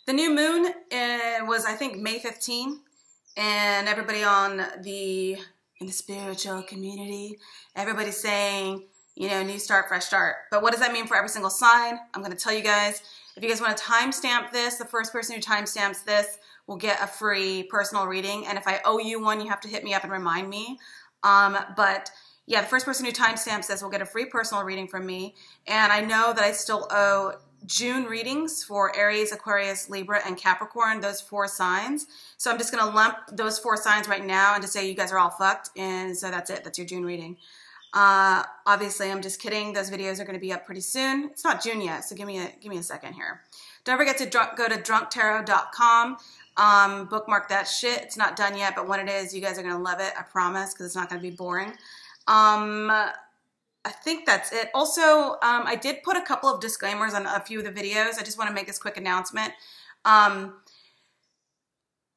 The new moon was, I think, May 15, and everybody in the spiritual community, everybody's saying, you know, new start, fresh start. But what does that mean for every single sign? I'm going to tell you guys. If you guys want to timestamp this, the first person who timestamps this will get a free personal reading. And if I owe you one, you have to hit me up and remind me. But yeah, the first person who timestamps this will get a free personal reading from me. And I know that I still owe June readings for Aries, Aquarius, Libra, and Capricorn, those 4 signs. So I'm just going to lump those 4 signs right now and just say you guys are all fucked. And so that's it. That's your June reading. Obviously, I'm just kidding. Those videos are going to be up pretty soon. It's not June yet, so give me a second here. Don't forget to go to drunk.tarot.com. Bookmark that shit. It's not done yet, but when it is, you guys are going to love it. I promise, because it's not going to be boring. I think that's it. Also, I did put a couple of disclaimers on a few of the videos. I just want to make this quick announcement.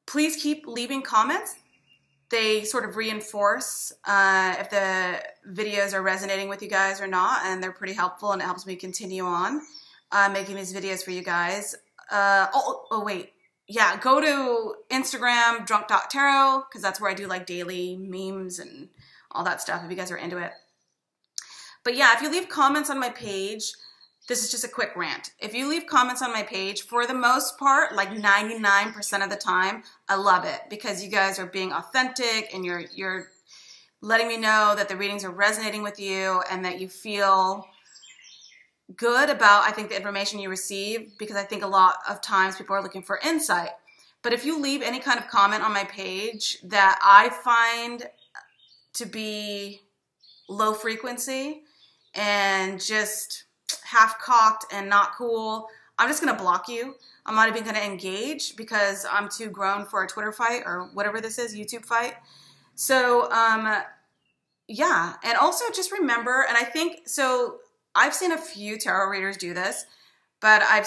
Please keep leaving comments. They sort of reinforce if the videos are resonating with you guys or not, and they're pretty helpful, and it helps me continue on making these videos for you guys. Wait. Yeah, go to Instagram, drunk.tarot, because that's where I do like daily memes and all that stuff if you guys are into it. But yeah, if you leave comments on my page, this is just a quick rant. If you leave comments on my page, for the most part, like 99% of the time, I love it because you guys are being authentic and you're letting me know that the readings are resonating with you and that you feel good about, I think, the information you receive, because I think a lot of times people are looking for insight. But if you leave any kind of comment on my page that I find to be low frequency and just half-cocked and not cool, I'm just going to block you. I'm not even going to engage because I'm too grown for a Twitter fight or whatever this is, YouTube fight. So, yeah. And also just remember, and I think, so I've seen a few tarot readers do this, but I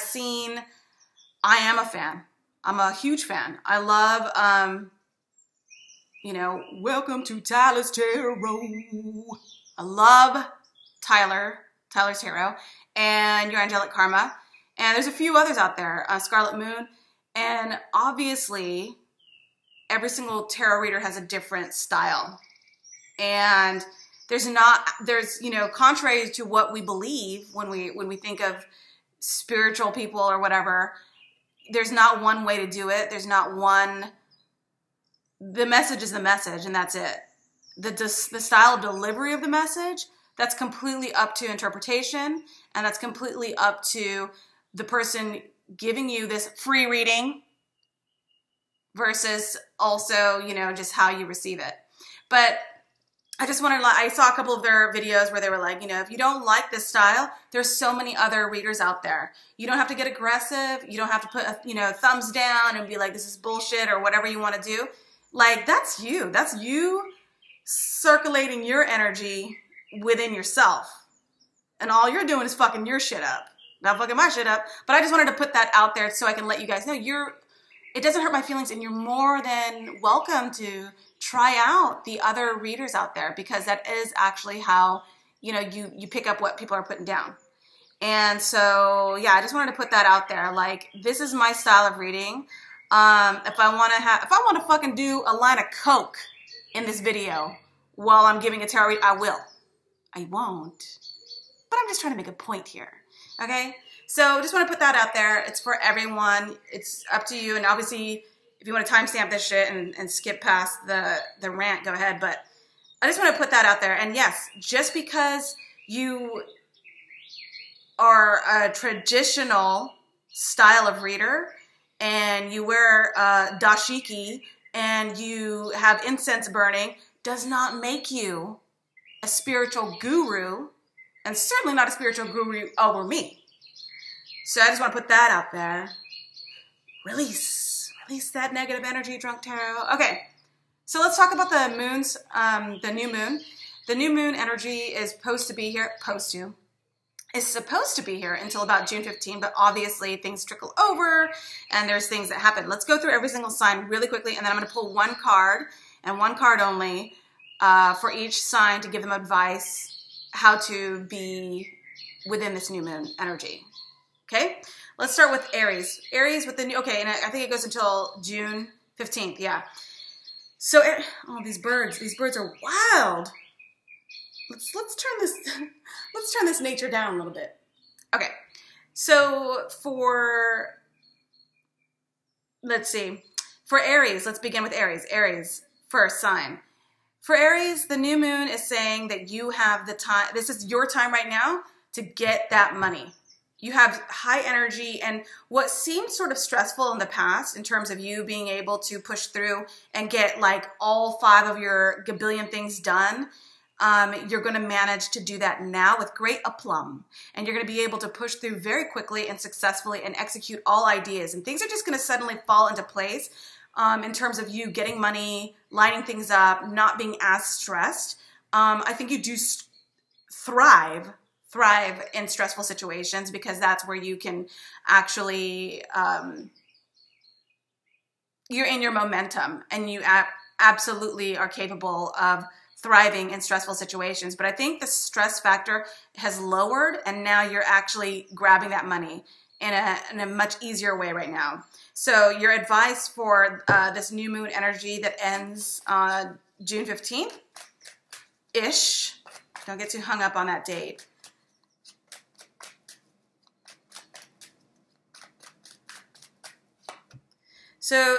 am a fan. I'm a huge fan. I love, you know, welcome to Tyler's Tarot. I love Tyler's Tarot, and Your Angelic Karma. And there's a few others out there, Scarlet Moon. And obviously, every single tarot reader has a different style. And there's, you know, contrary to what we believe when we think of spiritual people or whatever, there's not one way to do it. There's not one, the message is the message, and that's it. The style of delivery of the message, that's completely up to interpretation, and that's completely up to the person giving you this free reading versus also, you know, just how you receive it. But I just wanted to, I saw a couple of their videos where they were like, you know, if you don't like this style, there's so many other readers out there. You don't have to get aggressive. You don't have to put, you know, thumbs down and be like, this is bullshit or whatever you want to do. Like, that's you. That's you circulating your energy within yourself. And all you're doing is fucking your shit up. Not fucking my shit up. But I just wanted to put that out there so I can let you guys know it doesn't hurt my feelings, and you're more than welcome to try out the other readers out there, because that is actually how, you know, you pick up what people are putting down. And so, yeah, I just wanted to put that out there. Like, this is my style of reading. If I want to fucking do a line of Coke in this video while I'm giving a tarot read, I will. I won't. But I'm just trying to make a point here. Okay? So just want to put that out there. It's for everyone. It's up to you. And obviously, if you want to timestamp this shit and skip past the rant, go ahead. But I just want to put that out there. And yes, just because you are a traditional style of reader and you wear dashiki and you have incense burning does not make you a spiritual guru, and certainly not a spiritual guru over me. So I just want to put that out there. Release that negative energy, Drunk Tarot. Okay, so let's talk about the moons, the new moon. The new moon energy is supposed to be here until about June 15, but obviously things trickle over and there's things that happen. Let's go through every single sign really quickly, and then I'm going to pull one card and one card only for each sign to give them advice how to be within this new moon energy. Okay, let's start with Aries. Aries with the new, okay, and I think it goes until June 15th, yeah. So, oh, these birds are wild. Let's turn this nature down a little bit. Okay, so let's see, for Aries, let's begin with Aries. Aries, first sign. For Aries, the new moon is saying that you have the time, this is your time right now to get that money. You have high energy, and what seemed sort of stressful in the past in terms of you being able to push through and get like all 5 of your gabillion things done, you're going to manage to do that now with great aplomb. And you're going to be able to push through very quickly and successfully and execute all ideas. And things are just going to suddenly fall into place in terms of you getting money, lining things up, not being as stressed. I think you do thrive in stressful situations, because that's where you can actually, you're in your momentum, and you absolutely are capable of thriving in stressful situations. But I think the stress factor has lowered, and now you're actually grabbing that money in a much easier way right now. So your advice for this new moon energy that ends June 15th-ish, don't get too hung up on that date. So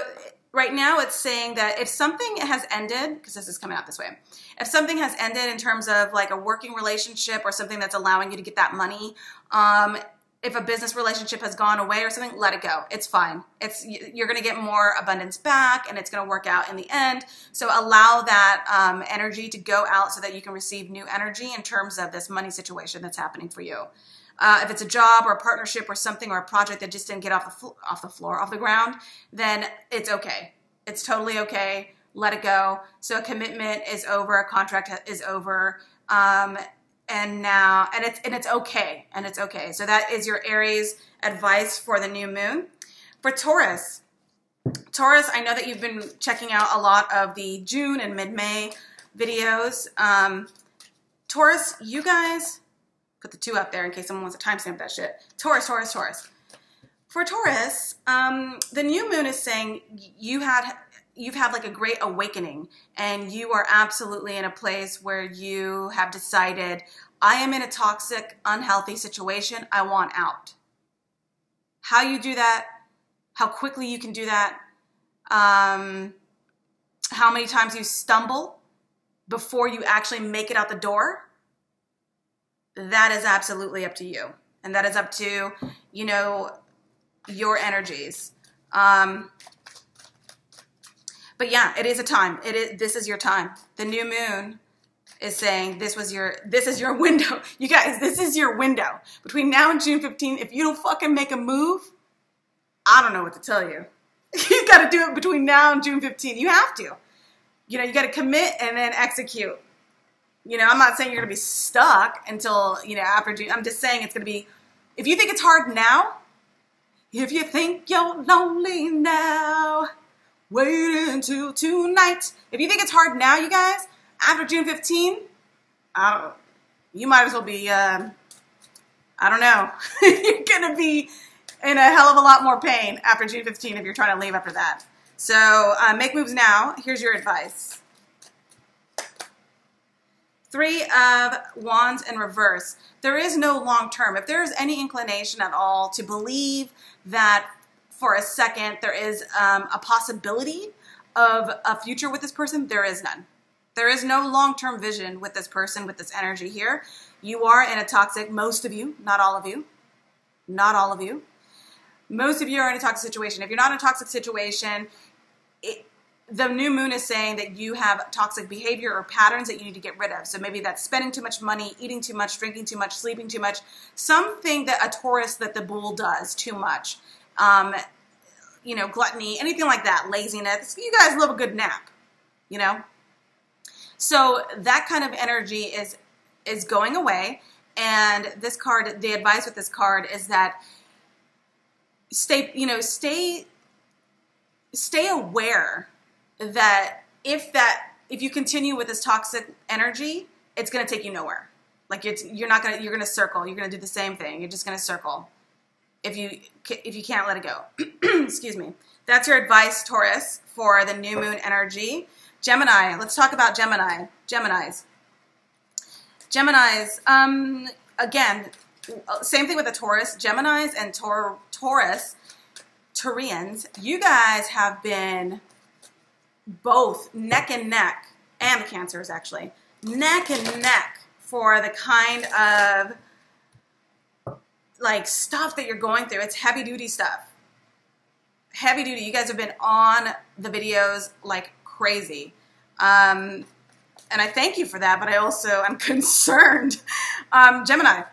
right now it's saying that if something has ended, because this is coming out this way, if something has ended in terms of like a working relationship or something that's allowing you to get that money, if a business relationship has gone away or something, let it go. It's fine. You're going to get more abundance back, and it's going to work out in the end. So allow that energy to go out so that you can receive new energy in terms of this money situation that's happening for you. If it's a job or a partnership or something or a project that just didn't get off the ground, then it's okay. It's totally okay. Let it go. So a commitment is over, a contract is over, and it's okay. And it's okay. So that is your Aries advice for the new moon. For Taurus, I know that you've been checking out a lot of the June and mid-May videos. Taurus, you guys, put the 2 up there in case someone wants to timestamp that shit. Taurus. For Taurus, the new moon is saying you've had like a great awakening, and you are absolutely in a place where you have decided, I am in a toxic, unhealthy situation. I want out. How you do that, how quickly you can do that, how many times you stumble before you actually make it out the door, that is absolutely up to you. And that is up to, your energies. But yeah, it is a time. This is your time. The new moon is saying this is your window. You guys, this is your window. Between now and June 15th, if you don't fucking make a move, I don't know what to tell you. You got to do it between now and June 15th. You have to. You got to commit and then execute. I'm not saying you're going to be stuck until, after June. I'm just saying it's going to be, if you think it's hard now, if you think you're lonely now, wait until tonight. If you think it's hard now, you guys, after June 15, you might as well be, I don't know. You're going to be in a hell of a lot more pain after June 15 if you're trying to leave after that. So make moves now. Here's your advice. 3 of Wands in reverse. There is no long term. If there is any inclination at all to believe that for a second there is a possibility of a future with this person, there is none. There is no long-term vision with this person, with this energy here. You are in a toxic, most of you, not all of you, most of you are in a toxic situation. If you're not in a toxic situation, the new moon is saying that you have toxic behavior or patterns that you need to get rid of. So maybe that's spending too much money, eating too much, drinking too much, sleeping too much, something that a Taurus, that the bull does too much. Gluttony, anything like that, laziness. You guys love a good nap, So that kind of energy is going away. And this card, the advice with this card is that stay aware that if you continue with this toxic energy, it's going to take you nowhere. Like you're going to circle. You're going to do the same thing. You're just going to circle. if you can't let it go. Excuse me. That's your advice, Taurus, for the new moon energy. Gemini, let's talk about Geminis. Again, same thing with the Taurus. Geminis and Taurians, you guys have been both neck and neck, and the Cancers actually, neck and neck for the kind of like stuff that you're going through. It's heavy duty stuff. Heavy duty. You guys have been on the videos like crazy. And I thank you for that, but I also am concerned. Gemini,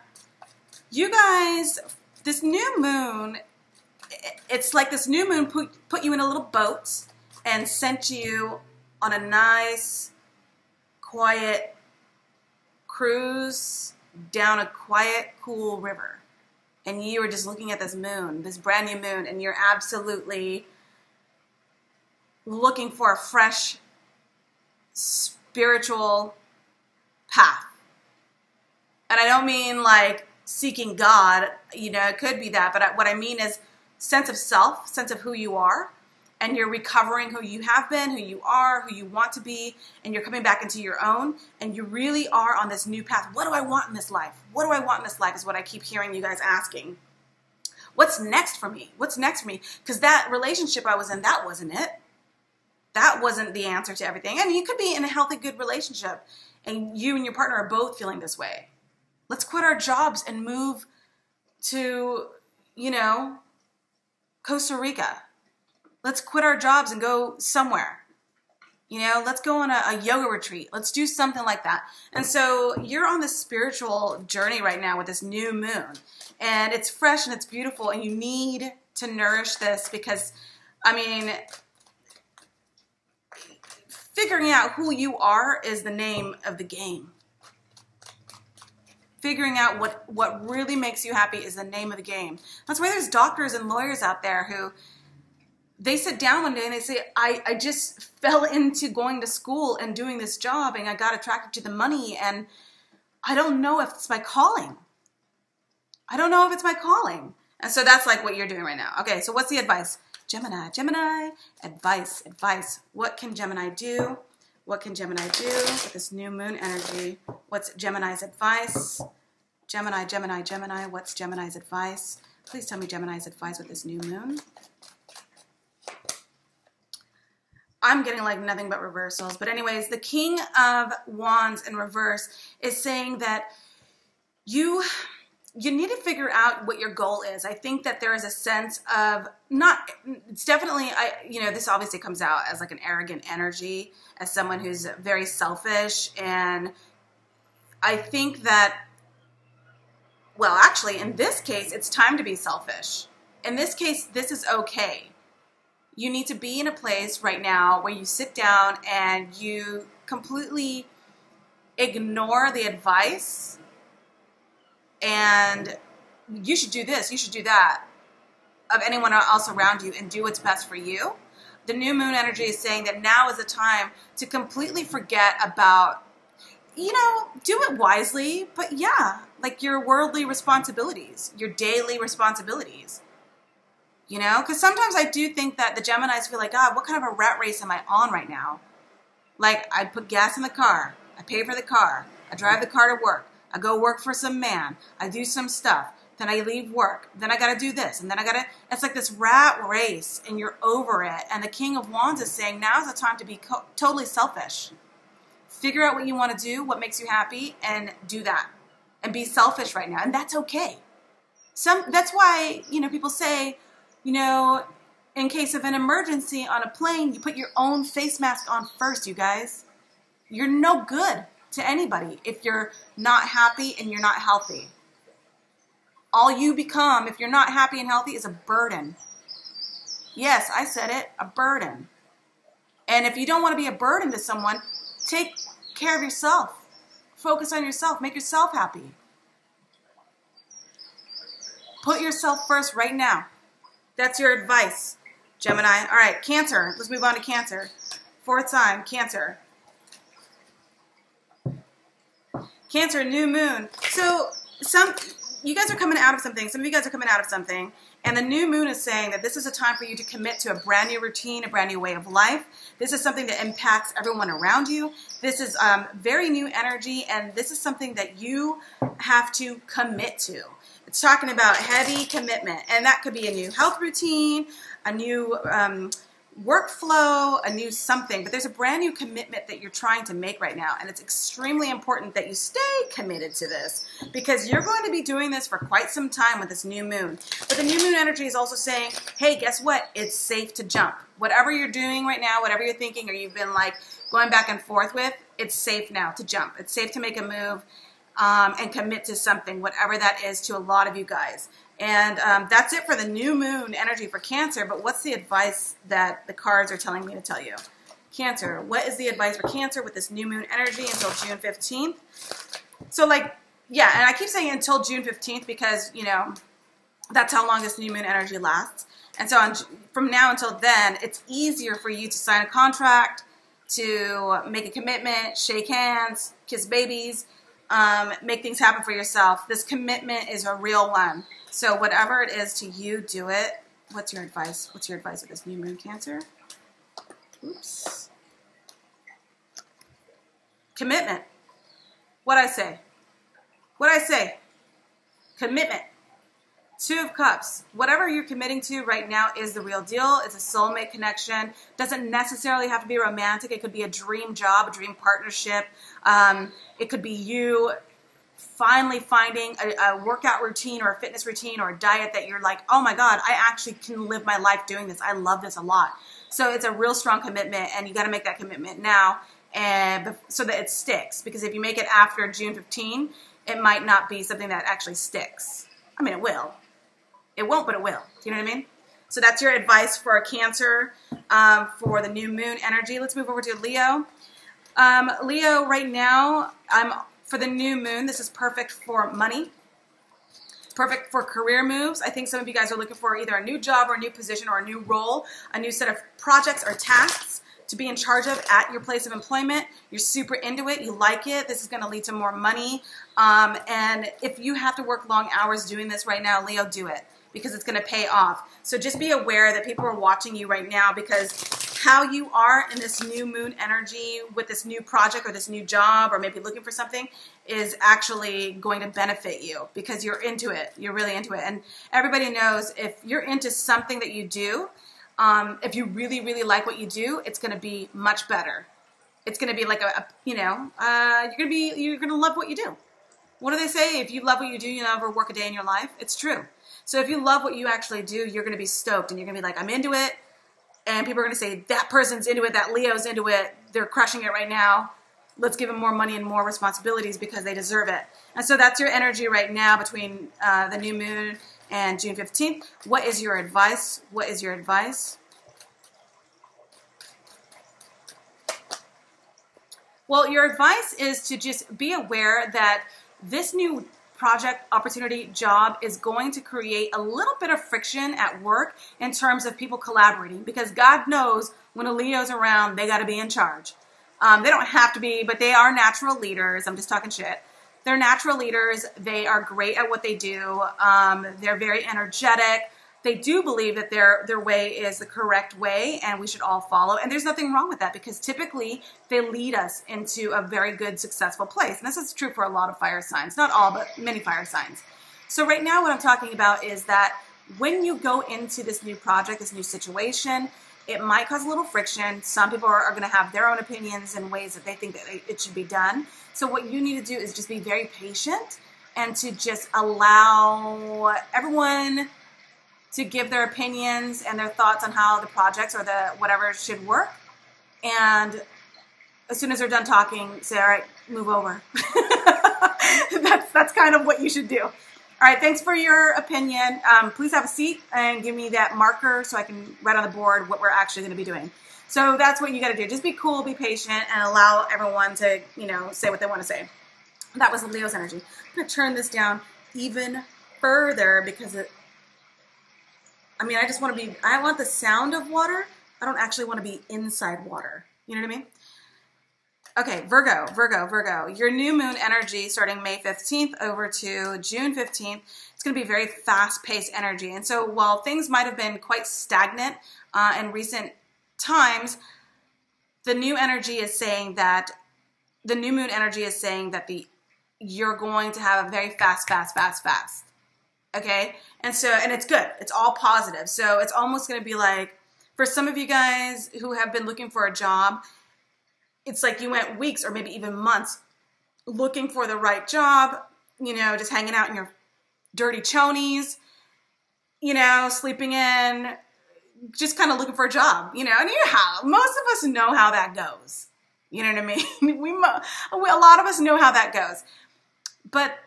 you guys, this new moon, it's like this new moon put you in a little boat and sent you on a nice, quiet cruise down a quiet, cool river. And you were just looking at this moon, this brand new moon, and you're absolutely looking for a fresh spiritual path. And I don't mean like seeking God, it could be that, but what I mean is sense of self, sense of who you are, and you're recovering who you have been, who you are, who you want to be, and you're coming back into your own, and you really are on this new path. What do I want in this life? What do I want in this life is what I keep hearing you guys asking. What's next for me? What's next for me? Because that relationship I was in, that wasn't it. That wasn't the answer to everything. I mean, you could be in a healthy, good relationship, and you and your partner are both feeling this way. Let's quit our jobs and move to, Costa Rica. Let's quit our jobs and go somewhere. Let's go on a yoga retreat. Let's do something like that. And so you're on this spiritual journey right now with this new moon. And it's fresh and it's beautiful. And you need to nourish this because, figuring out who you are is the name of the game. Figuring out what really makes you happy is the name of the game. That's why there's doctors and lawyers out there who, they sit down one day and they say, I just fell into going to school and doing this job and I got attracted to the money and I don't know if it's my calling. I don't know if it's my calling. And so that's like what you're doing right now. Okay, so what's the advice? Gemini, advice. What can Gemini do? What can Gemini do with this new moon energy? What's Gemini's advice? Gemini, what's Gemini's advice? Please tell me Gemini's advice with this new moon. I'm getting like nothing but reversals. But anyways, the King of Wands in reverse is saying that you need to figure out what your goal is. I think that there is a sense of it's definitely, this obviously comes out as like an arrogant energy, as someone who's very selfish. And I think that, well, actually in this case, it's time to be selfish. In this case, this is okay. You need to be in a place right now where you sit down and you completely ignore the advice and you should do this, you should do that of anyone else around you and do what's best for you. The new moon energy is saying that now is the time to completely forget about, do it wisely, but like your worldly responsibilities, your daily responsibilities. Because sometimes I do think that the Geminis feel like, God, what kind of a rat race am I on right now? Like, I put gas in the car. I pay for the car. I drive the car to work. I go work for some man. I do some stuff. Then I leave work. Then I got to do this. And then it's like this rat race, and you're over it. And the King of Wands is saying, now's the time to be totally selfish. Figure out what you want to do, what makes you happy, and do that. And be selfish right now. And that's okay. That's why, people say, in case of an emergency on a plane, you put your own face mask on first, you guys. You're no good to anybody if you're not happy and you're not healthy. All you become, if you're not happy and healthy, is a burden. Yes, I said it, a burden. And if you don't want to be a burden to someone, take care of yourself. Focus on yourself. Make yourself happy. Put yourself first right now. That's your advice, Gemini. All right, Cancer. Let's move on to Cancer. Fourth sign, Cancer. Cancer, new moon. So you guys are coming out of something. Some of you guys are coming out of something. And the new moon is saying that this is a time for you to commit to a brand new routine, a brand new way of life. This is something that impacts everyone around you. This is very new energy, and this is something that you have to commit to. It's talking about heavy commitment, and that could be a new health routine, a new workflow, a new something, but there's a brand new commitment that you're trying to make right now, and it's extremely important that you stay committed to this because you're going to be doing this for quite some time with this new moon. But the new moon energy is also saying, hey, guess what? It's safe to jump. Whatever you're doing right now, whatever you're thinking or you've been like going back and forth with, it's safe now to jump. It's safe to make a move and commit to something, whatever that is to a lot of you guys. And that's it for the new moon energy for Cancer. But what's the advice that the cards are telling me to tell you? Cancer, what is the advice for Cancer with this new moon energy until June 15th? So like, yeah, and I keep saying until June 15th because, you know, that's how long this new moon energy lasts. And so from now until then, it's easier for you to sign a contract, to make a commitment, shake hands, kiss babies, make things happen for yourself. This commitment is a real one. So whatever it is to you, do it. What's your advice? What's your advice with this new moon, Cancer? Oops. Commitment. What'd I say? What'd I say? Commitment. 2 of Cups. Whatever you're committing to right now is the real deal. It's a soulmate connection. Doesn't necessarily have to be romantic. It could be a dream job, a dream partnership. It could be you finally finding a workout routine or a fitness routine or a diet that you're like, oh my God, I actually can live my life doing this. I love this a lot. So it's a real strong commitment, and you got to make that commitment now and so that it sticks. Because if you make it after June 15, it might not be something that actually sticks. I mean, it will. It won't, but it will. Do you know what I mean? So that's your advice for Cancer for the new moon energy. Let's move over to Leo. Leo, right now, for the new moon, this is perfect for money. It's perfect for career moves. I think some of you guys are looking for either a new job or a new position or a new role, a new set of projects or tasks to be in charge of at your place of employment. You're super into it. You like it. This is going to lead to more money. And if you have to work long hours doing this right now, Leo, do it because it's going to pay off. So just be aware that people are watching you right now because how you are in this new moon energy with this new project or this new job or maybe looking for something is actually going to benefit you because you're into it. You're really into it. And everybody knows if you're into something that you do, if you really, really like what you do, it's going to be much better. It's going to be like you're going to love what you do. What do they say? If you love what you do, you never work a day in your life. It's true. So if you love what you actually do, you're going to be stoked and you're going to be like, I'm into it. And people are going to say, that person's into it, that Leo's into it, they're crushing it right now. Let's give them more money and more responsibilities because they deserve it. And so that's your energy right now between the new moon and June 15th. What is your advice? What is your advice? Well, your advice is to just be aware that this new project, opportunity, job is going to create a little bit of friction at work in terms of people collaborating because God knows when a Leo's around, they got to be in charge. They don't have to be, but they are natural leaders. I'm just talking shit. They're natural leaders. They are great at what they do. They're very energetic. They do believe that their way is the correct way and we should all follow. And there's nothing wrong with that because typically they lead us into a very good, successful place. And this is true for a lot of fire signs. Not all, but many fire signs. So right now what I'm talking about is that when you go into this new project, this new situation, it might cause a little friction. Some people are going to have their own opinions and ways that they think that it should be done. So what you need to do is just be very patient and to just allow everyone to give their opinions and their thoughts on how the projects or the whatever should work. And as soon as they're done talking, say, all right, move over. That's kind of what you should do. All right, thanks for your opinion. Please have a seat and give me that marker so I can write on the board what we're actually going to be doing. So that's what you got to do. Just be cool, be patient, and allow everyone to, say what they want to say. That was Leo's energy. I'm going to turn this down even further because I want the sound of water. I don't actually want to be inside water. You know what I mean? Okay, Virgo. Your new moon energy starting May 15th over to June 15th. It's going to be very fast-paced energy. And so while things might have been quite stagnant in recent times, the new energy is saying that the new moon energy is saying that you're going to have a very fast. Okay? And it's good. It's all positive. So it's almost going to be like, for some of you guys who have been looking for a job, it's like you went weeks or maybe even months looking for the right job, you know, just hanging out in your dirty chonies, you know, sleeping in, just kind of looking for a job, you know, and most of us know how that goes. You know what I mean? A lot of us know how that goes. But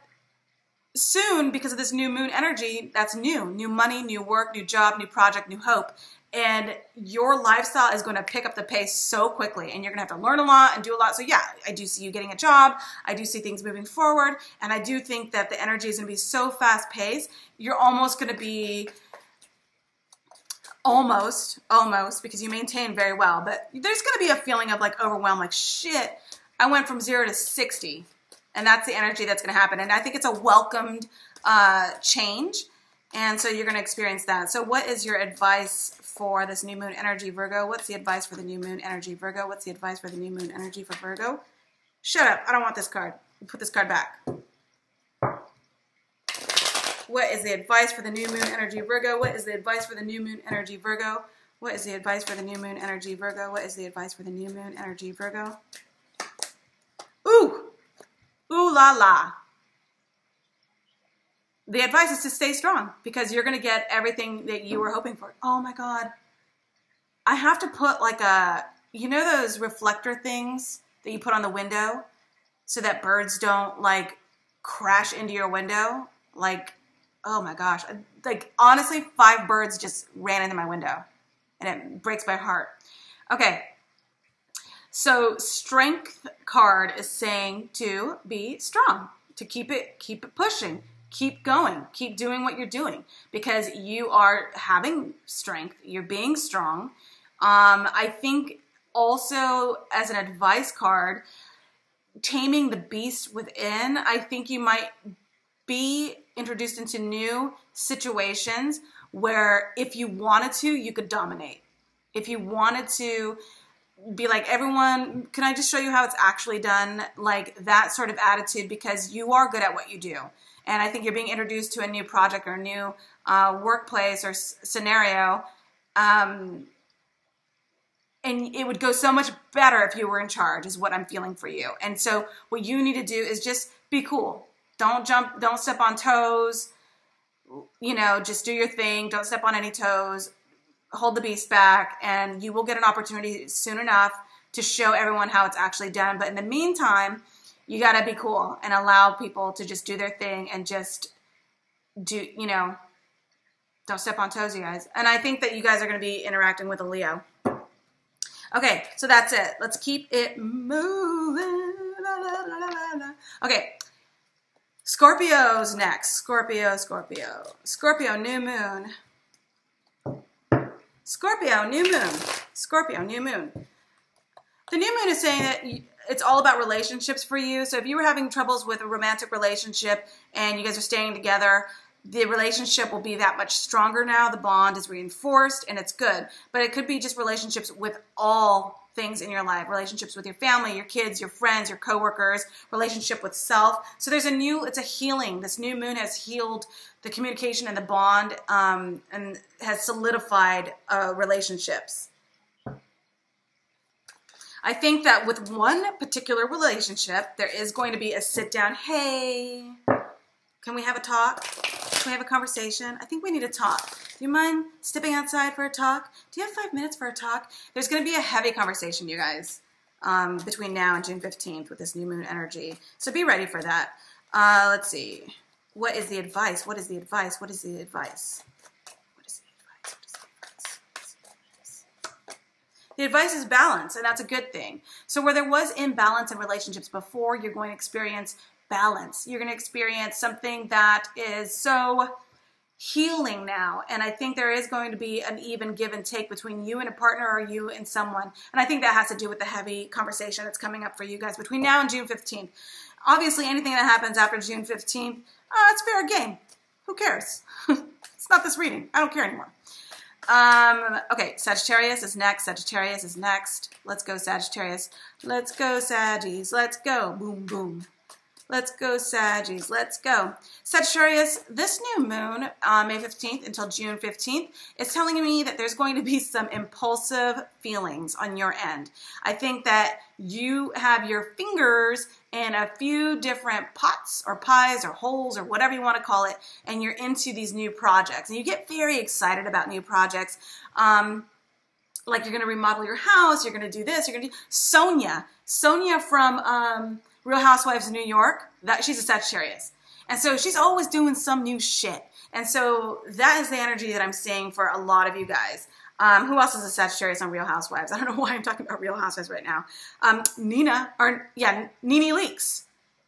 soon, because of this new moon energy, that's new money, new work, new job, new project, new hope. And your lifestyle is going to pick up the pace so quickly, and you're going to have to learn a lot and do a lot. So yeah, I do see you getting a job. I do see things moving forward. And I do think that the energy is going to be so fast paced. You're almost going to be almost, because you maintain very well, but there's going to be a feeling of like overwhelmed, like shit, I went from 0 to 60. And that's the energy that's going to happen. And I think it's a welcomed change. And so you're going to experience that. So what is your advice for this new moon energy, Virgo? What's the advice for the new moon energy, Virgo? What's the advice for the new moon energy for Virgo? Shut up. I don't want this card. Put this card back. What is the advice for the new moon energy, Virgo? What is the advice for the new moon energy, Virgo? What is the advice for the new moon energy, Virgo? What is the advice for the new moon energy, Virgo? Ooh. Ooh la la. The advice is to stay strong because you're going to get everything that you were hoping for. Oh my God. I have to put like you know those reflector things that you put on the window so that birds don't like crash into your window? Like, oh my gosh. Like honestly, 5 birds just ran into my window and it breaks my heart. Okay. So strength card is saying to be strong, to keep it pushing. Keep going. Keep doing what you're doing because you are having strength. You're being strong. I think also as an advice card, taming the beast within, I think you might be introduced into new situations where if you wanted to, you could dominate. If you wanted to be like, everyone, can I just show you how it's actually done? Like that sort of attitude because you are good at what you do. And I think you're being introduced to a new project or a new workplace or scenario. And it would go so much better if you were in charge is what I'm feeling for you. And so what you need to do is just be cool. Don't jump, don't step on toes. You know, just do your thing. Don't step on any toes. Hold the beast back. And you will get an opportunity soon enough to show everyone how it's actually done. But in the meantime, you got to be cool and allow people to just do their thing and just do, you know, don't step on toes, you guys. And I think that you guys are going to be interacting with a Leo. Okay, so that's it. Let's keep it moving. Okay, Scorpio's next. Scorpio, new moon. Scorpio, new moon. The new moon is saying that it's all about relationships for you. So if you were having troubles with a romantic relationship and you guys are staying together, the relationship will be that much stronger now. The bond is reinforced and it's good. But it could be just relationships with all things in your life. Relationships with your family, your kids, your friends, your coworkers, relationship with self. So there's it's a healing. This new moon has healed the communication and the bond and has solidified relationships. I think that with one particular relationship, there is going to be a sit down. Hey, can we have a talk? Can we have a conversation? I think we need to talk. Do you mind stepping outside for a talk? Do you have 5 minutes for a talk? There's going to be a heavy conversation, you guys, between now and June 15th with this new moon energy. So be ready for that. Let's see. What is the advice? What is the advice? What is the advice? The advice is balance, and that's a good thing. So where there was imbalance in relationships before, you're going to experience balance. You're going to experience something that is so healing now. And I think there is going to be an even give and take between you and a partner or you and someone. And I think that has to do with the heavy conversation that's coming up for you guys between now and June 15th. Obviously, anything that happens after June 15th, it's fair game. Who cares? It's not this reading. I don't care anymore. Okay, Sagittarius is next. Sagittarius is next. Let's go, Sagittarius. Let's go, Saggies. Let's go. Boom, boom. Let's go, Saggies. Let's go. Sagittarius, this new moon, May 15th until June 15th, is telling me that there's going to be some impulsive feelings on your end. I think that you have your fingers in a few different pots or pies or holes or whatever you want to call it, and you're into these new projects. And you get very excited about new projects. Like you're going to remodel your house, you're going to do this, you're going to do... Sonia from... Real Housewives of New York, she's a Sagittarius. And so she's always doing some new shit. And so that is the energy that I'm seeing for a lot of you guys. Who else is a Sagittarius on Real Housewives? I don't know why I'm talking about Real Housewives right now. Nene Leakes.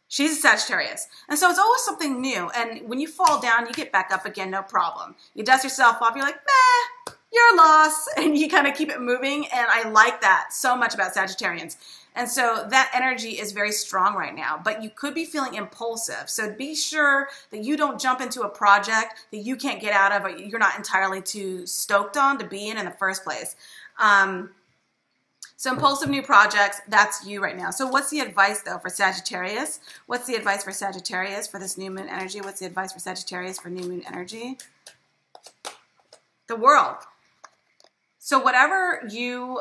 She's a Sagittarius. And so it's always something new. And when you fall down, you get back up again, no problem. You dust yourself off, you're like, meh, you're a loss. And you kind of keep it moving. And I like that so much about Sagittarians. And so that energy is very strong right now, but you could be feeling impulsive. So be sure that you don't jump into a project that you can't get out of or you're not entirely too stoked on to be in the first place. So impulsive new projects, that's you right now. So what's the advice though for Sagittarius? What's the advice for Sagittarius for this new moon energy? What's the advice for Sagittarius for new moon energy? The World. So whatever you...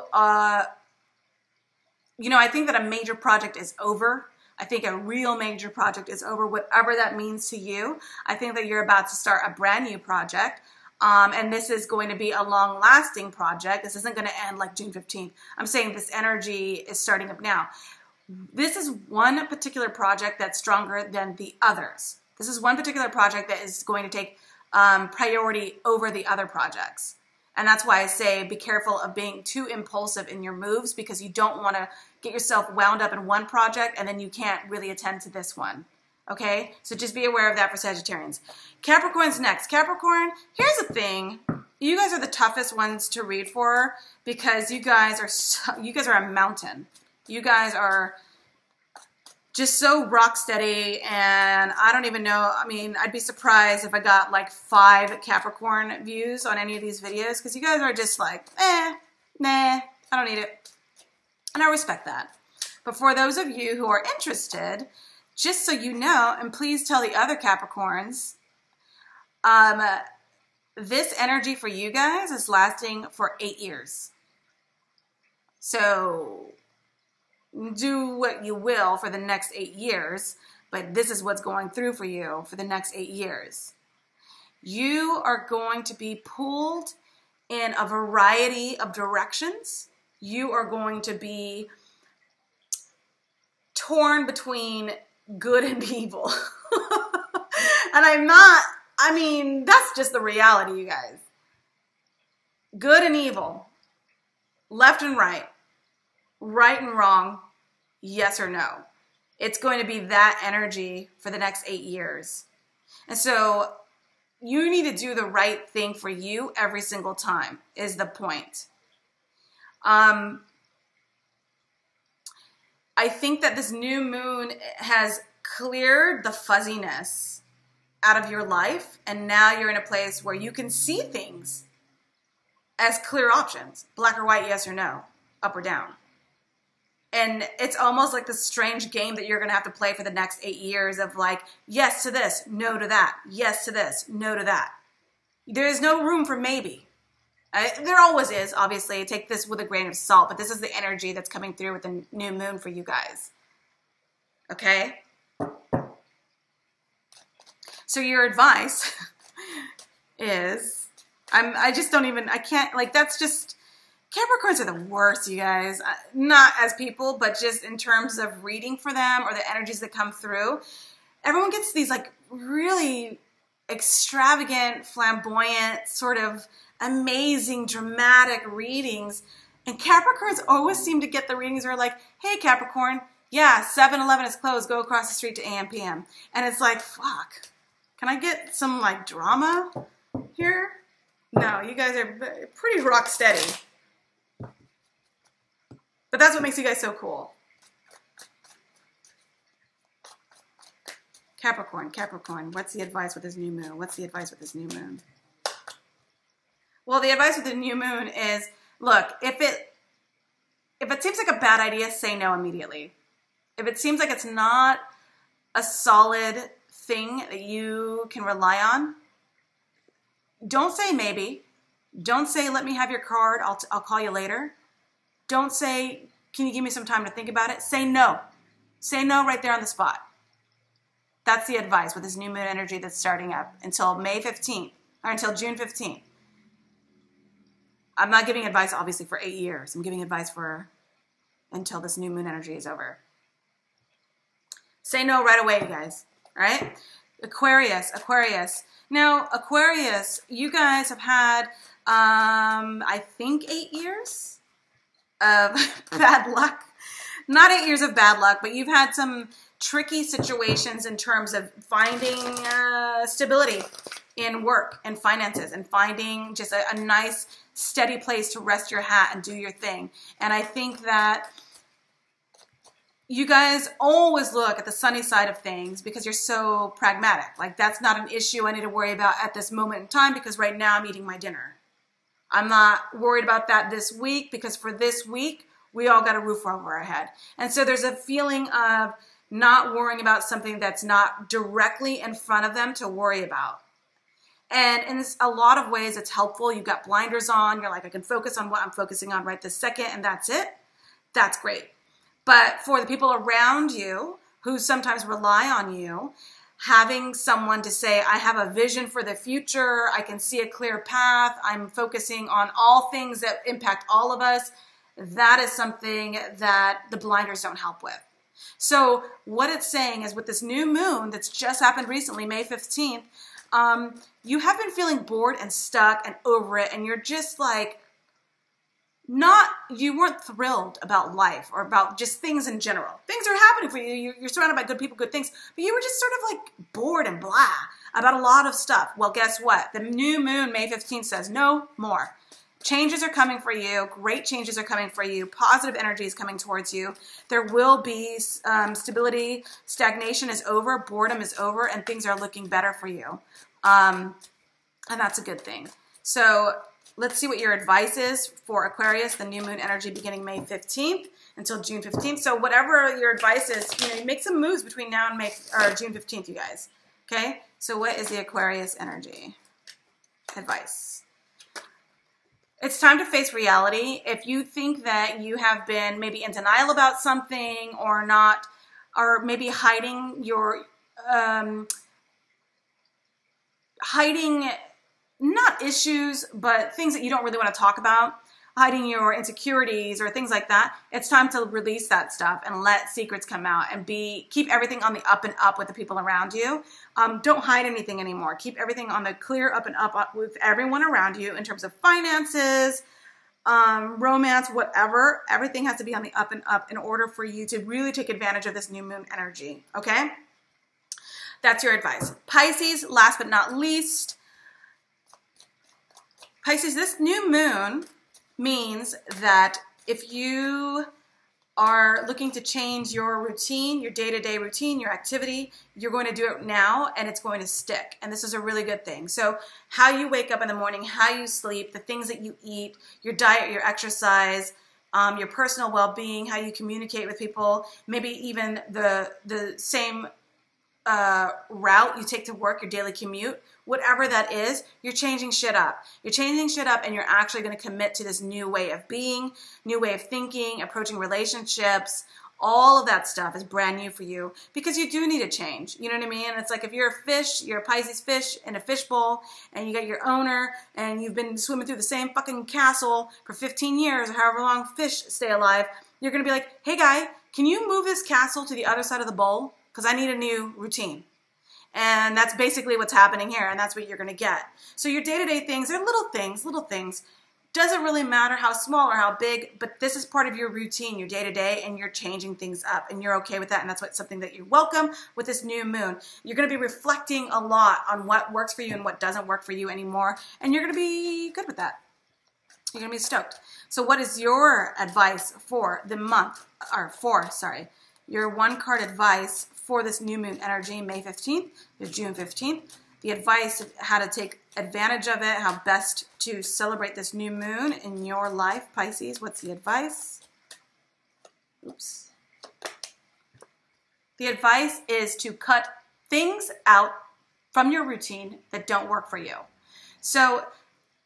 I think that a major project is over. I think a real major project is over, whatever that means to you. I think that you're about to start a brand new project. And this is going to be a long-lasting project. This isn't going to end like June 15th. I'm saying this energy is starting up now. This is one particular project that's stronger than the others. This is one particular project that is going to take priority over the other projects. And that's why I say be careful of being too impulsive in your moves because you don't want to get yourself wound up in one project and then you can't really attend to this one. Okay? So just be aware of that for Sagittarians. Capricorn's next. Capricorn, here's the thing. You guys are the toughest ones to read for because you guys are a mountain. You guys are just so rock steady, and I don't even know, I mean, I'd be surprised if I got like 5 Capricorn views on any of these videos, because you guys are just like, nah, I don't need it. And I respect that. But for those of you who are interested, just so you know, and please tell the other Capricorns, this energy for you guys is lasting for 8 years. So do what you will for the next 8 years, but this is what's going through for you for the next 8 years. You are going to be pulled in a variety of directions. You are going to be torn between good and evil. And that's just the reality, you guys. Good and evil, left and right and wrong, yes or no. It's going to be that energy for the next 8 years. And so you need to do the right thing for you every single time is the point. I think that this new moon has cleared the fuzziness out of your life, and now you're in a place where you can see things as clear options, black or white, yes or no, up or down. And it's almost like this strange game that you're going to have to play for the next 8 years of like, yes to this, no to that, yes to this, no to that. There is no room for maybe. There always is, obviously. Take this with a grain of salt, but this is the energy that's coming through with the new moon for you guys. Okay? So your advice is, Capricorns are the worst, you guys. Not as people, but just in terms of reading for them or the energies that come through. Everyone gets these like really extravagant, flamboyant, sort of amazing, dramatic readings. And Capricorns always seem to get the readings where like, hey Capricorn, yeah, 7-Eleven is closed, go across the street to AM/PM. And it's like, fuck, can I get some like drama? here? No, you guys are pretty rock steady. But that's what makes you guys so cool. Capricorn, Capricorn, what's the advice with this new moon? What's the advice with this new moon? Well, the advice with the new moon is, look, if it seems like a bad idea, say no immediately. If it seems like it's not a solid thing that you can rely on, don't say maybe. Don't say, let me have your card, I'll call you later. Don't say, can you give me some time to think about it? Say no. Say no right there on the spot. That's the advice with this new moon energy that's starting up until May 15th, or until June 15th. I'm not giving advice, obviously, for 8 years. I'm giving advice for until this new moon energy is over. Say no right away, you guys. All right? Aquarius, Aquarius. Now, Aquarius, you guys have had, I think, 8 years of bad luck. Not 8 years of bad luck, but you've had some tricky situations in terms of finding stability in work and finances and finding just a nice, steady place to rest your hat and do your thing. And I think that you guys always look at the sunny side of things because you're so pragmatic. Like, that's not an issue I need to worry about at this moment in time because right now I'm eating my dinner. I'm not worried about that this week because for this week, we all got a roof over our head. And so there's a feeling of not worrying about something that's not directly in front of them to worry about. And in a lot of ways, it's helpful. You've got blinders on. You're like, I can focus on what I'm focusing on right this second, and that's it. That's great. But for the people around you who sometimes rely on you, having someone to say, I have a vision for the future, I can see a clear path, I'm focusing on all things that impact all of us, that is something that the blinders don't help with. So what it's saying is with this new moon that's just happened recently, May 15th, you have been feeling bored and stuck and over it, and you're just like, you weren't thrilled about life or about just things in general. Things are happening for you. You're surrounded by good people, good things, but you were just sort of like bored and blah about a lot of stuff. Well, guess what? The new moon, May 15th, says no more. Changes are coming for you. Great changes are coming for you. Positive energy is coming towards you. There will be stability. Stagnation is over. Boredom is over, and things are looking better for you. And that's a good thing. So let's see what your advice is for Aquarius, the new moon energy beginning May 15th until June 15th. So whatever your advice is, make some moves between now and June 15th, you guys. Okay? So what is the Aquarius energy advice? It's time to face reality. If you think that you have been maybe in denial about something or not, or maybe hiding your, not issues, but things that you don't really want to talk about, hiding your insecurities or things like that, it's time to release that stuff and let secrets come out and keep everything on the up and up with the people around you. Don't hide anything anymore. Keep everything on the clear up and up with everyone around you in terms of finances, romance, whatever. Everything has to be on the up and up in order for you to really take advantage of this new moon energy, okay? That's your advice. Pisces, last but not least. Pisces, this new moon means that if you are looking to change your routine, your day-to-day routine, your activity, you're going to do it now and it's going to stick. And this is a really good thing. So how you wake up in the morning, how you sleep, the things that you eat, your diet, your exercise, your personal well-being, how you communicate with people, maybe even the same route you take to work, your daily commute, whatever that is, you're changing shit up. You're changing shit up and you're actually going to commit to this new way of being, new way of thinking, approaching relationships. All of that stuff is brand new for you because you do need a change. You know what I mean? It's like if you're a fish, you're a Pisces fish in a fishbowl and you got your owner and you've been swimming through the same fucking castle for 15 years or however long fish stay alive, you're going to be like, hey guy, can you move this castle to the other side of the bowl? Because I need a new routine. And that's basically what's happening here, and that's what you're going to get. So your day-to-day things are little things. Doesn't really matter how small or how big, but this is part of your routine, your day-to-day, and you're changing things up, and you're okay with that, and that's something that you're welcome with this new moon. You're going to be reflecting a lot on what works for you and what doesn't work for you anymore, and you're going to be good with that. You're going to be stoked. So what is your advice for the month, your one card advice for this new moon energy, May 15th to June 15th? The advice of how to take advantage of it, how best to celebrate this new moon in your life, Pisces. What's the advice? Oops. The advice is to cut things out from your routine that don't work for you. So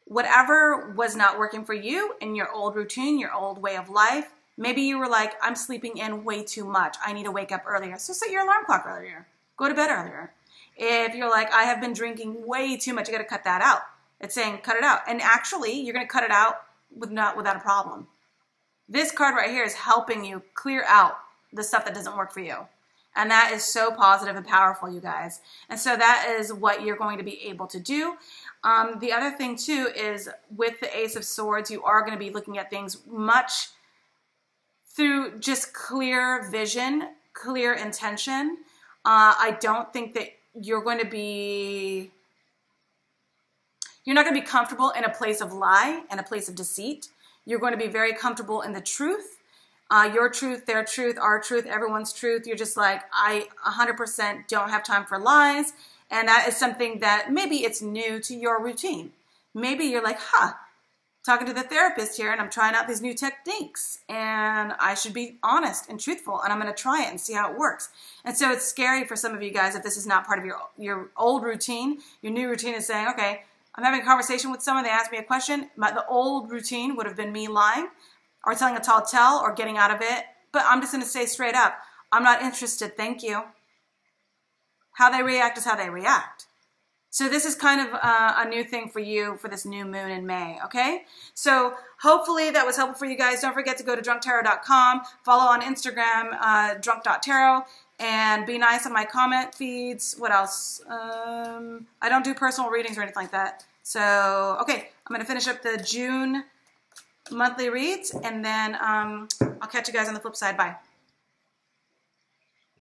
whatever was not working for you in your old routine, your old way of life, maybe you were like, I'm sleeping in way too much. I need to wake up earlier. So set your alarm clock earlier. Go to bed earlier. If you're like, I have been drinking way too much, you got to cut that out. It's saying cut it out. And actually, you're going to cut it out without a problem. This card right here is helping you clear out the stuff that doesn't work for you. And that is so positive and powerful, you guys. And so that is what you're going to be able to do. The other thing, too, is with the Ace of Swords, you are going to be looking at things much through just clear vision, clear intention. I don't think that you're not going to be comfortable in a place of lie and a place of deceit. You're going to be very comfortable in the truth, your truth, their truth, our truth, everyone's truth. You're just like, I 100% don't have time for lies. And that is something that maybe it's new to your routine. Maybe you're like, talking to the therapist here and I'm trying out these new techniques and I should be honest and truthful and I'm going to try it and see how it works. And so it's scary for some of you guys if this is not part of your old routine. Your new routine is saying, okay, I'm having a conversation with someone, they asked me a question. The old routine would have been me lying or telling a tall tale or getting out of it. But I'm just going to say straight up, I'm not interested, thank you. How they react is how they react. So this is kind of a new thing for you for this new moon in May, okay? So hopefully that was helpful for you guys. Don't forget to go to drunk.tarot.com, follow on Instagram, drunk.tarot, and be nice on my comment feeds. What else? I don't do personal readings or anything like that. So, okay, I'm going to finish up the June monthly reads, and then I'll catch you guys on the flip side. Bye.